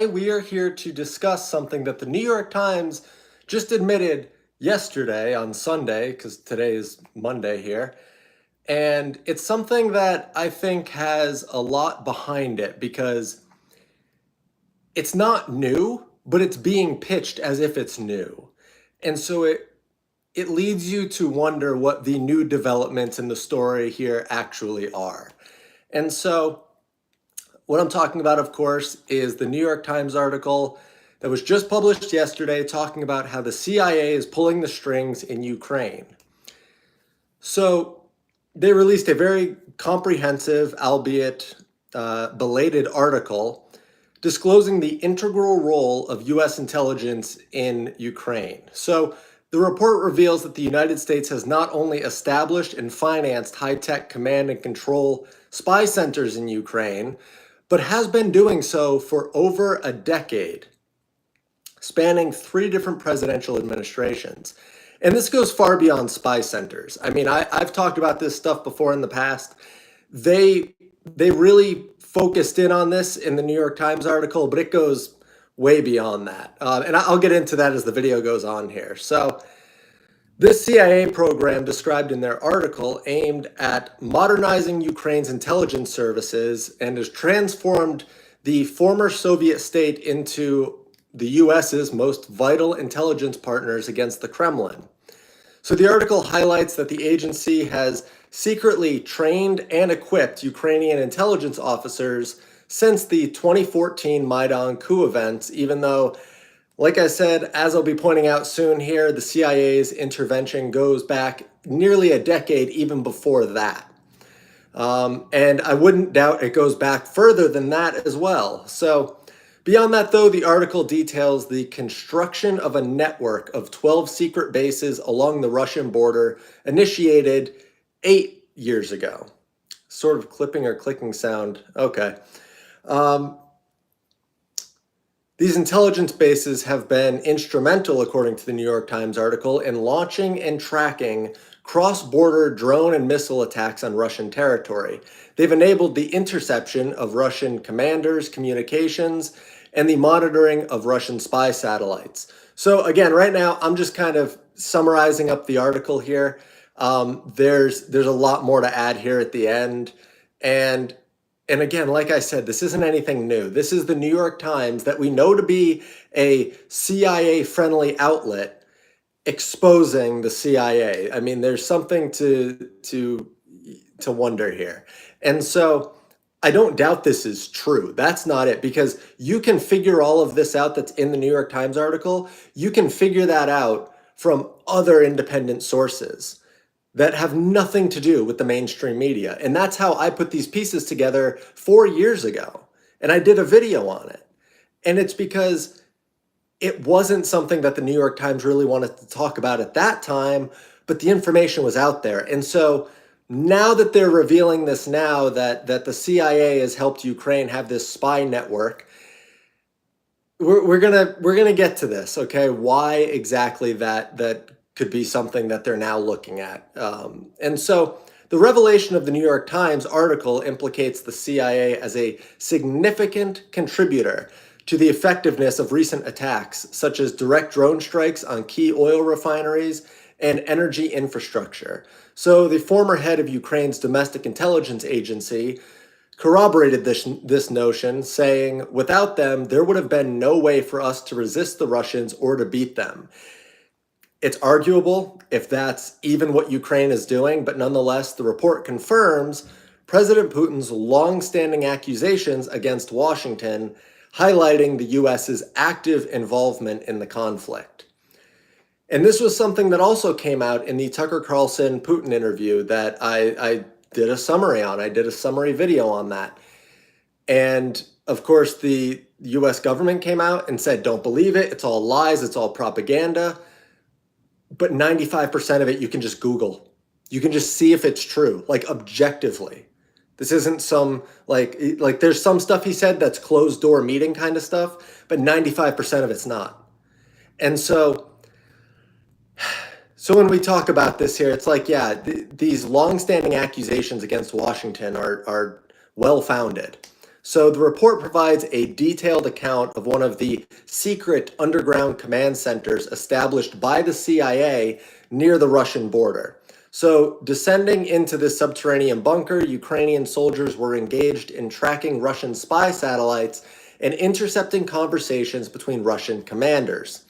we are here to discuss something that the New York Times just admitted yesterday on Sunday, because today is Monday here. And it's something that I think has a lot behind it because it's not new, but it's being pitched as if it's new. And so it leads you to wonder what the new developments in the story here actually are. And so what I'm talking about, of course, is the New York Times article that was just published yesterday talking about how the CIA is pulling the strings in Ukraine. So they released a very comprehensive, albeit belated article disclosing the integral role of U.S. intelligence in Ukraine. So the report reveals that the United States has not only established and financed high-tech command and control spy centers in Ukraine, but has been doing so for over a decade, spanning 3 different presidential administrations. And this goes far beyond spy centers. I mean, I've talked about this stuff before in the past. They really focused in on this in the New York Times article, but it goes way beyond that. And I'll get into that as the video goes on here. So this CIA program described in their article aimed at modernizing Ukraine's intelligence services and has transformed the former Soviet state into the US's most vital intelligence partners against the Kremlin. So the article highlights that the agency has secretly trained and equipped Ukrainian intelligence officers since the 2014 Maidan coup events, even though, like I said, as I'll be pointing out soon here, the CIA's intervention goes back nearly a decade even before that. And I wouldn't doubt it goes back further than that as well. So beyond that, though, the article details the construction of a network of 12 secret bases along the Russian border initiated 8 years ago. Sort of clipping or clicking sound. Okay. These intelligence bases have been instrumental, according to the New York Times article, in launching and tracking cross-border drone and missile attacks on Russian territory. They've enabled the interception of Russian commanders' communications and the monitoring of Russian spy satellites. So again, right now, I'm just kind of summarizing up the article here. There's a lot more to add here at the end. And again, like I said, this isn't anything new. This is the New York Times that we know to be a CIA-friendly outlet exposing the CIA. I mean, there's something to wonder here. And so I don't doubt this is true. That's not it, because you can figure all of this out that's in the New York Times article. You can figure that out from other independent sources that have nothing to do with the mainstream media. And that's how I put these pieces together 4 years ago. And I did a video on it. And it's because it wasn't something that the New York Times really wanted to talk about at that time, but the information was out there. And so now that they're revealing this now, that the CIA has helped Ukraine have this spy network, we're gonna get to this, okay? Why exactly that could be something that they're now looking at. And so the revelation of the New York Times article implicates the CIA as a significant contributor to the effectiveness of recent attacks, such as direct drone strikes on key oil refineries and energy infrastructure. So the former head of Ukraine's domestic intelligence agency corroborated this notion, saying, "Without them, there would have been no way for us to resist the Russians or to beat them." It's arguable if that's even what Ukraine is doing, but nonetheless, the report confirms President Putin's long-standing accusations against Washington, highlighting the US's active involvement in the conflict. And this was something that also came out in the Tucker Carlson Putin interview that I did a summary on. I did a summary video on that. And of course, the US government came out and said, don't believe it. It's all lies. It's all propaganda. But 95% of it, you can just Google. You can just see if it's true, like objectively. This isn't some, like there's some stuff he said that's closed door meeting kind of stuff, but 95% of it's not. And so when we talk about this here, it's like, yeah, these longstanding accusations against Washington are well-founded. So the report provides a detailed account of one of the secret underground command centers established by the CIA near the Russian border. So, descending into this subterranean bunker, Ukrainian soldiers were engaged in tracking Russian spy satellites and intercepting conversations between Russian commanders.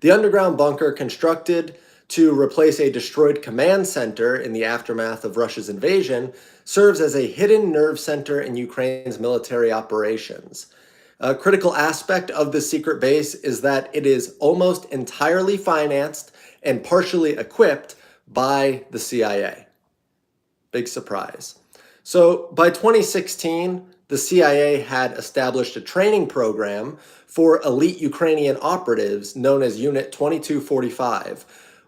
The underground bunker, constructed to replace a destroyed command center in the aftermath of Russia's invasion, serves as a hidden nerve center in Ukraine's military operations. A critical aspect of this secret base is that it is almost entirely financed and partially equipped by the CIA. Big surprise. So by 2016, the CIA had established a training program for elite Ukrainian operatives known as Unit 2245,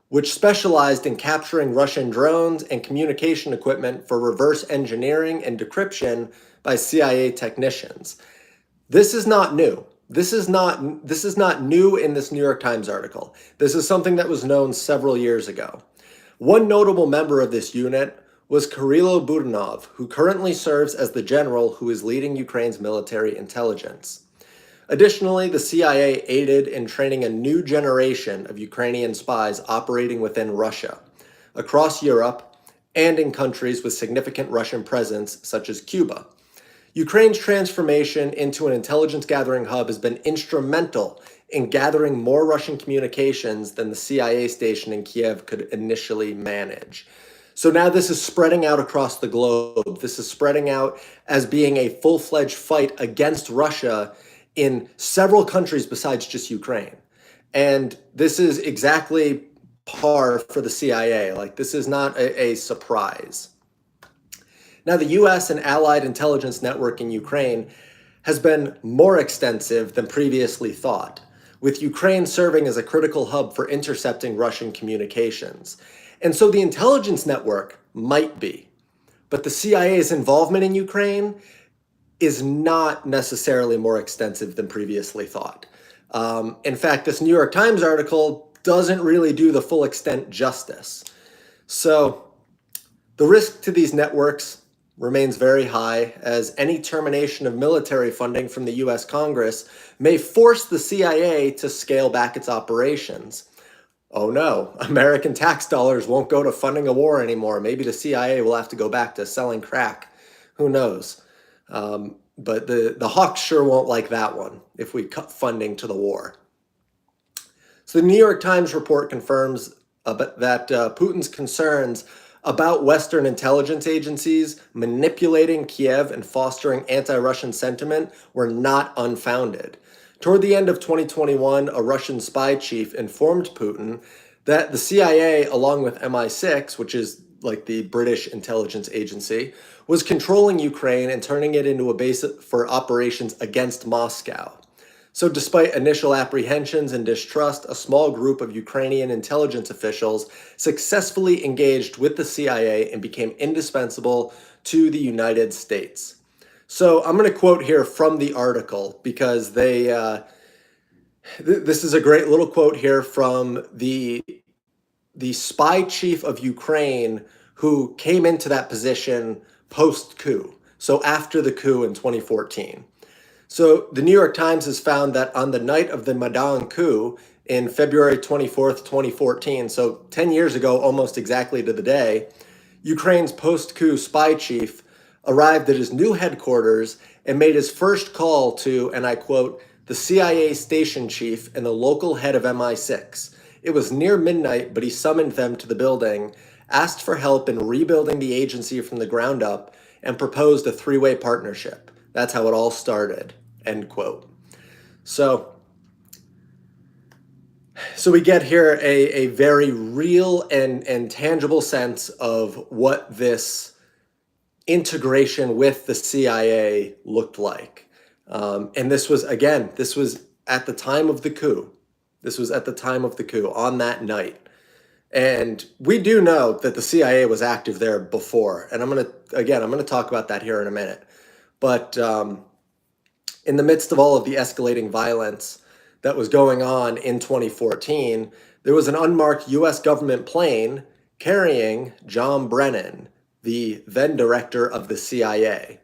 which specialized in capturing Russian drones and communication equipment for reverse engineering and decryption by CIA technicians. This is not new. This is not new in this New York Times article. This is something that was known several years ago. One notable member of this unit was Kirilo Budanov, who currently serves as the general who is leading Ukraine's military intelligence. Additionally, the CIA aided in training a new generation of Ukrainian spies operating within Russia, across Europe, and in countries with significant Russian presence, such as Cuba. Ukraine's transformation into an intelligence gathering hub has been instrumental in gathering more Russian communications than the CIA station in Kiev could initially manage. So now this is spreading out across the globe. This is spreading out as being a full-fledged fight against Russia in several countries besides just Ukraine. And this is exactly par for the CIA. Like, this is not a surprise. Now, the US and allied intelligence network in Ukraine has been more extensive than previously thought, with Ukraine serving as a critical hub for intercepting Russian communications. And so the intelligence network might be, but the CIA's involvement in Ukraine is not necessarily more extensive than previously thought. In fact, this New York Times article doesn't really do the full extent justice. So the risk to these networks remains very high, as any termination of military funding from the US Congress may force the CIA to scale back its operations. Oh no, American tax dollars won't go to funding a war anymore. Maybe the CIA will have to go back to selling crack. Who knows? But the hawks sure won't like that one if we cut funding to the war. So the New York Times report confirms that Putin's concerns about Western intelligence agencies manipulating Kiev and fostering anti-Russian sentiment were not unfounded. Toward the end of 2021, a Russian spy chief informed Putin that the CIA, along with MI6, which is like the British intelligence agency, was controlling Ukraine and turning it into a base for operations against Moscow. So despite initial apprehensions and distrust, a small group of Ukrainian intelligence officials successfully engaged with the CIA and became indispensable to the United States. So I'm going to quote here from the article because this is a great little quote here from the spy chief of Ukraine who came into that position post-coup, so after the coup in 2014. So the New York Times has found that on the night of the Maidan coup in February 24th, 2014, so 10 years ago, almost exactly to the day, Ukraine's post-coup spy chief arrived at his new headquarters and made his first call to, and I quote, the CIA station chief and the local head of MI6. It was near midnight, but he summoned them to the building, asked for help in rebuilding the agency from the ground up, and proposed a three-way partnership. That's how it all started, end quote. So we get here a very real and tangible sense of what this integration with the CIA looked like. And this was at the time of the coup. This was at the time of the coup, on that night. And we do know that the CIA was active there before. And I'm going to talk about that here in a minute. But in the midst of all of the escalating violence that was going on in 2014, there was an unmarked US government plane carrying John Brennan, the then director of the CIA.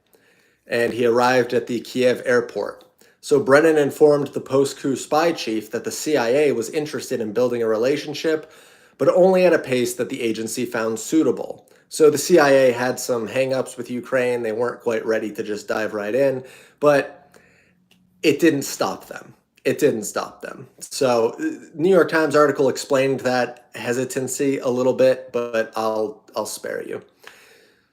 and he arrived at the Kiev airport. So Brennan informed the post-coup spy chief that the CIA was interested in building a relationship, but only at a pace that the agency found suitable. So the CIA had some hangups with Ukraine. They weren't quite ready to just dive right in, but it didn't stop them. It didn't stop them. So New York Times article explained that hesitancy a little bit, but I'll spare you.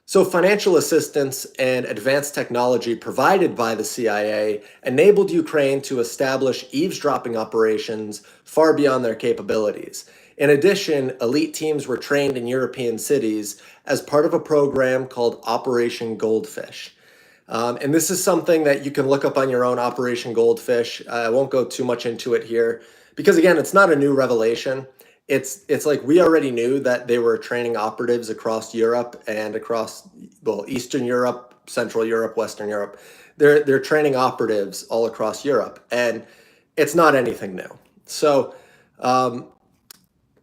So financial assistance and advanced technology provided by the CIA enabled Ukraine to establish eavesdropping operations far beyond their capabilities. In addition, elite teams were trained in European cities as part of a program called Operation Goldfish. And this is something that you can look up on your own, Operation Goldfish. I won't go too much into it here because, again, it's not a new revelation. It's like we already knew that they were training operatives across Europe and across, well, Eastern Europe, Central Europe, Western Europe. They're training operatives all across Europe, and it's not anything new. So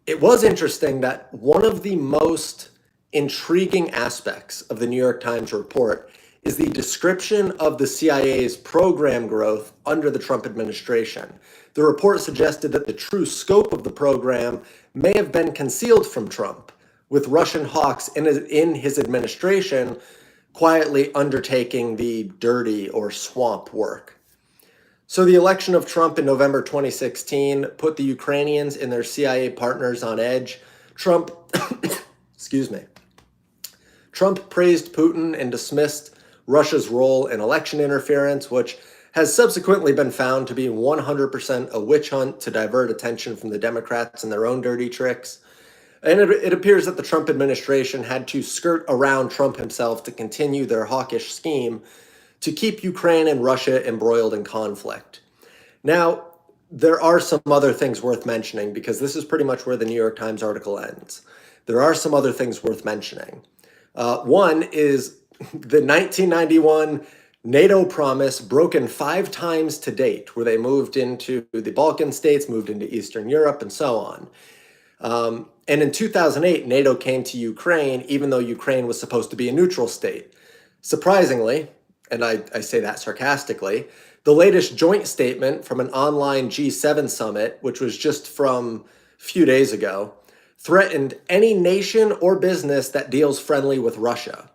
it was interesting that one of the most intriguing aspects of the New York Times report is the description of the CIA's program growth under the Trump administration. The report suggested that the true scope of the program may have been concealed from Trump, with Russian hawks in his administration quietly undertaking the dirty or swamp work. So the election of Trump in November 2016 put the Ukrainians and their CIA partners on edge. Trump, excuse me, Trump praised Putin and dismissed Russia's role in election interference, which has subsequently been found to be 100% a witch hunt to divert attention from the Democrats and their own dirty tricks. And it appears that the Trump administration had to skirt around Trump himself to continue their hawkish scheme to keep Ukraine and Russia embroiled in conflict. Now, there are some other things worth mentioning because this is pretty much where the New York Times article ends. There are some other things worth mentioning. One is the 1991 NATO promise broken 5 times to date, where they moved into the Balkan states, moved into Eastern Europe, and so on. And in 2008, NATO came to Ukraine, even though Ukraine was supposed to be a neutral state. Surprisingly, and I say that sarcastically, the latest joint statement from an online G7 summit, which was just from a few days ago, threatened any nation or business that deals friendly with Russia,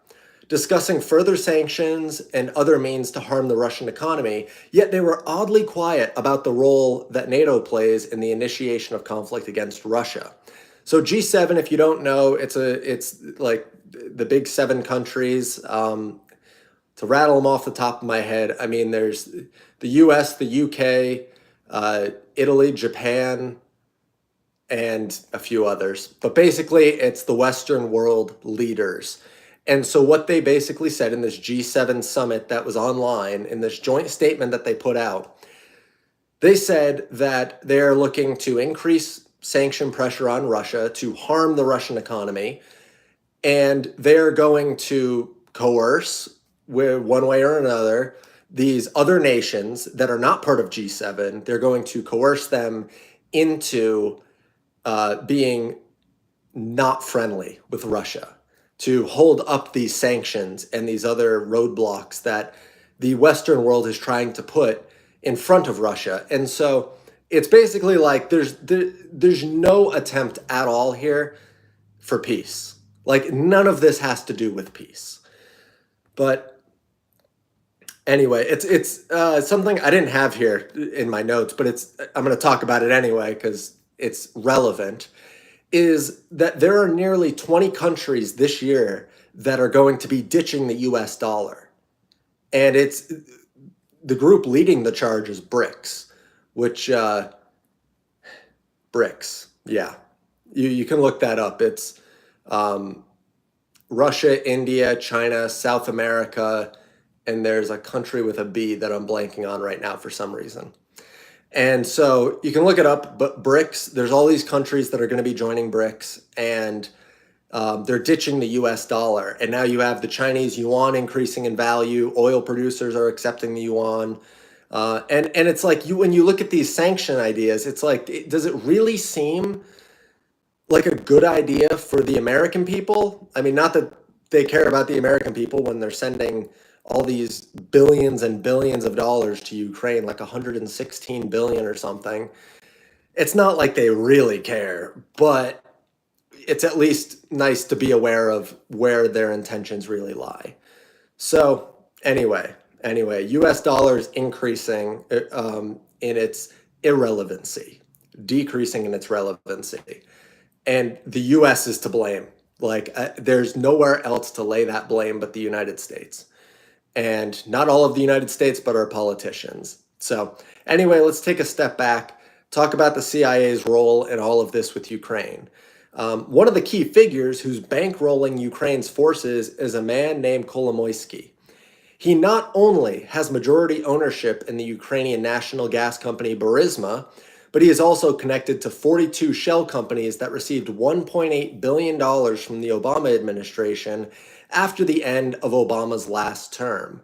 discussing further sanctions and other means to harm the Russian economy, yet they were oddly quiet about the role that NATO plays in the initiation of conflict against Russia. So G7, if you don't know, it's like the big 7 countries. To rattle them off the top of my head, I mean, there's the US, the UK, Italy, Japan, and a few others. But basically, it's the Western world leaders. And so what they basically said in this G7 summit that was online, in this joint statement that they put out, they said that they're looking to increase sanction pressure on Russia to harm the Russian economy, and they're going to coerce, one way or another, these other nations that are not part of G7. They're going to coerce them into being not friendly with Russia, to hold up these sanctions and these other roadblocks that the Western world is trying to put in front of Russia. And so it's basically like there's no attempt at all here for peace. Like, none of this has to do with peace. But anyway, it's something I didn't have here in my notes, but I'm going to talk about it anyway because it's relevant. Is that there are nearly 20 countries this year that are going to be ditching the US dollar. And it's the group leading the charge is BRICS, which BRICS, yeah. You can look that up. It's Russia, India, China, South America, and there's a country with a B that I'm blanking on right now for some reason. And so you can look it up, but BRICS, there's all these countries that are going to be joining BRICS, and they're ditching the US dollar. And now you have the Chinese yuan increasing in value. Oil producers are accepting the yuan. And it's like, when you look at these sanction ideas, it's like, does it really seem like a good idea for the American people? I mean, not that they care about the American people when they're sending all these billions and billions of dollars to Ukraine, like 116 billion or something. It's not like they really care, but it's at least nice to be aware of where their intentions really lie. So anyway, U.S. dollars increasing in its irrelevancy, decreasing in its relevancy, and the U.S. is to blame. Like there's nowhere else to lay that blame but the United States, and not all of the United States, but our politicians. So anyway, let's take a step back, talk about the CIA's role in all of this with Ukraine. One of the key figures who's bankrolling Ukraine's forces is a man named Kolomoisky. He not only has majority ownership in the Ukrainian national gas company Burisma, but he is also connected to 42 shell companies that received $1.8 billion from the Obama administration after the end of Obama's last term.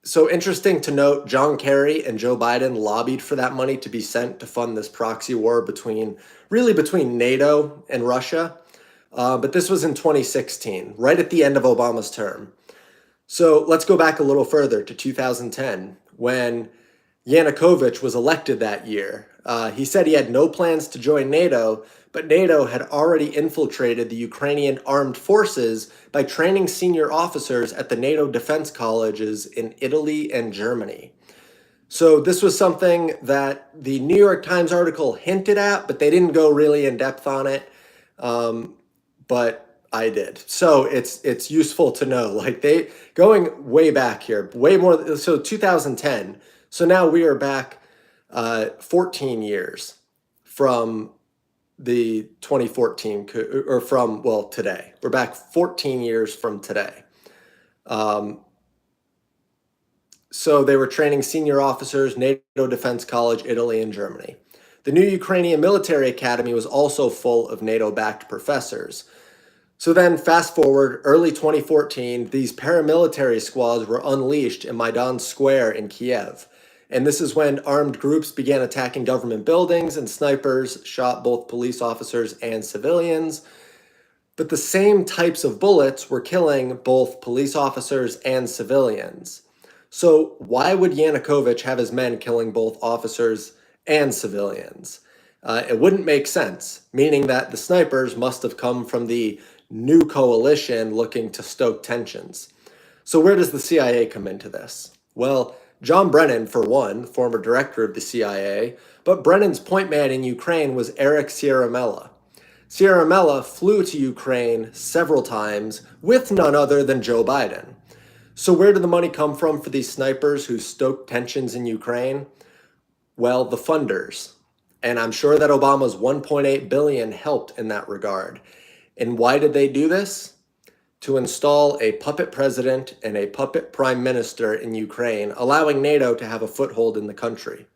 So interesting to note, John Kerry and Joe Biden lobbied for that money to be sent to fund this proxy war between NATO and Russia. But this was in 2016, right at the end of Obama's term. So let's go back a little further to 2010, when Yanukovych was elected that year. He said he had no plans to join NATO, but NATO had already infiltrated the Ukrainian armed forces by training senior officers at the NATO defense colleges in Italy and Germany. So this was something that the New York Times article hinted at, but they didn't go really in depth on it. But I did. So it's useful to know, like they going way back here, way more. So 2010. So now we are back 14 years from the 2014 or from, well, today. We're back 14 years from today. So they were training senior officers, NATO Defense College, Italy, and Germany. The new Ukrainian military academy was also full of NATO-backed professors. So then fast forward, early 2014, these paramilitary squads were unleashed in Maidan Square in Kiev. And this is when armed groups began attacking government buildings and snipers shot both police officers and civilians. But the same types of bullets were killing both police officers and civilians. So why would Yanukovych have his men killing both officers and civilians? It wouldn't make sense, meaning that the snipers must have come from the new coalition looking to stoke tensions. So where does the CIA come into this? Well, John Brennan, for one, former director of the CIA, but Brennan's point man in Ukraine was Eric Ciaramella. Ciaramella flew to Ukraine several times with none other than Joe Biden. So where did the money come from for these snipers who stoked tensions in Ukraine? Well, the funders. And I'm sure that Obama's $1.8 billion helped in that regard. And why did they do this? To install a puppet president and a puppet prime minister in Ukraine, allowing NATO to have a foothold in the country.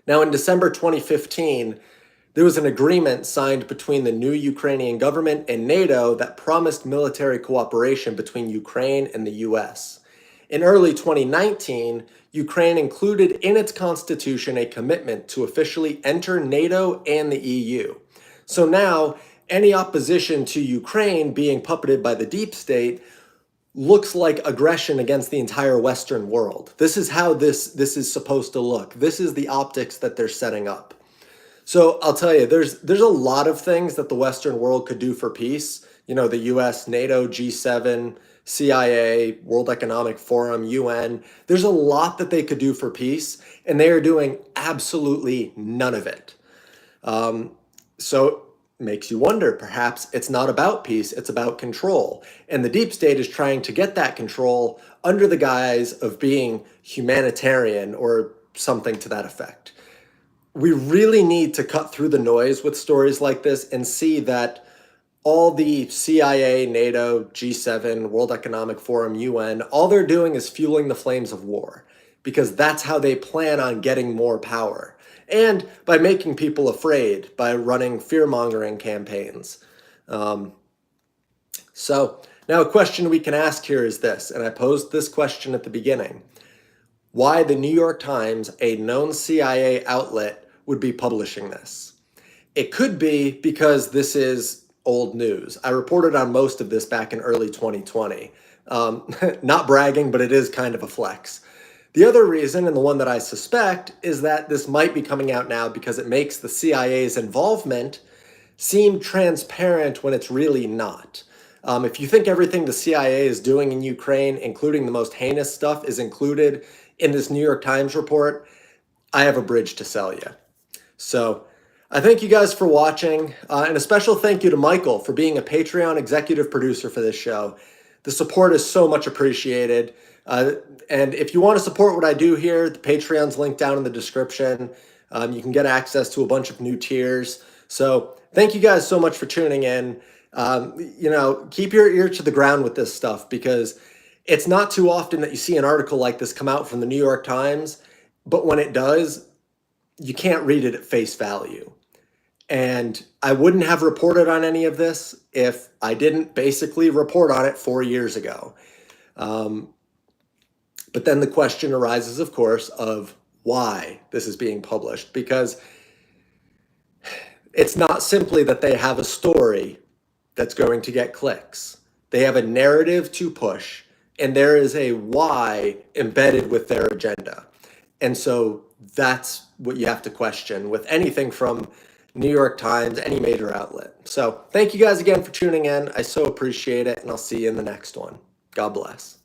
Now, in December 2015, there was an agreement signed between the new Ukrainian government and NATO that promised military cooperation between Ukraine and the US. In early 2019, Ukraine included in its constitution a commitment to officially enter NATO and the EU. So now, any opposition to Ukraine being puppeted by the deep state looks like aggression against the entire Western world. This is how this is supposed to look. This is the optics that they're setting up. So I'll tell you, there's a lot of things that the Western world could do for peace. You know, the US, NATO, G7, CIA, World Economic Forum, UN. There's a lot that they could do for peace, and they are doing absolutely none of it. So makes you wonder, perhaps it's not about peace, it's about control. And the deep state is trying to get that control under the guise of being humanitarian or something to that effect. We really need to cut through the noise with stories like this and see that all the CIA, NATO, G7, World Economic Forum, UN, all they're doing is fueling the flames of war, because that's how they plan on getting more power. And by making people afraid, by running fear-mongering campaigns. So now a question we can ask here is this, and I posed this question at the beginning. Why the New York Times, a known CIA outlet, would be publishing this? It could be because this is old news. I reported on most of this back in early 2020. Not bragging, but it is kind of a flex. The other reason, and the one that I suspect, is that this might be coming out now because it makes the CIA's involvement seem transparent when it's really not. If you think everything the CIA is doing in Ukraine, including the most heinous stuff, is included in this New York Times report, I have a bridge to sell you. So I thank you guys for watching, and a special thank you to Michael for being a Patreon executive producer for this show. The support is so much appreciated. And if you want to support what I do here, the Patreon's linked down in the description. You can get access to a bunch of new tiers. So thank you guys so much for tuning in. Keep your ear to the ground with this stuff, because it's not too often that you see an article like this come out from the New York Times, but when it does, you can't read it at face value. And I wouldn't have reported on any of this if I didn't basically report on it 4 years ago. But then the question arises, of course, of why this is being published, because it's not simply that they have a story that's going to get clicks. They have a narrative to push, and there is a why embedded with their agenda. And so that's what you have to question with anything from New York Times, any major outlet. So thank you guys again for tuning in. I so appreciate it, and I'll see you in the next one. God bless.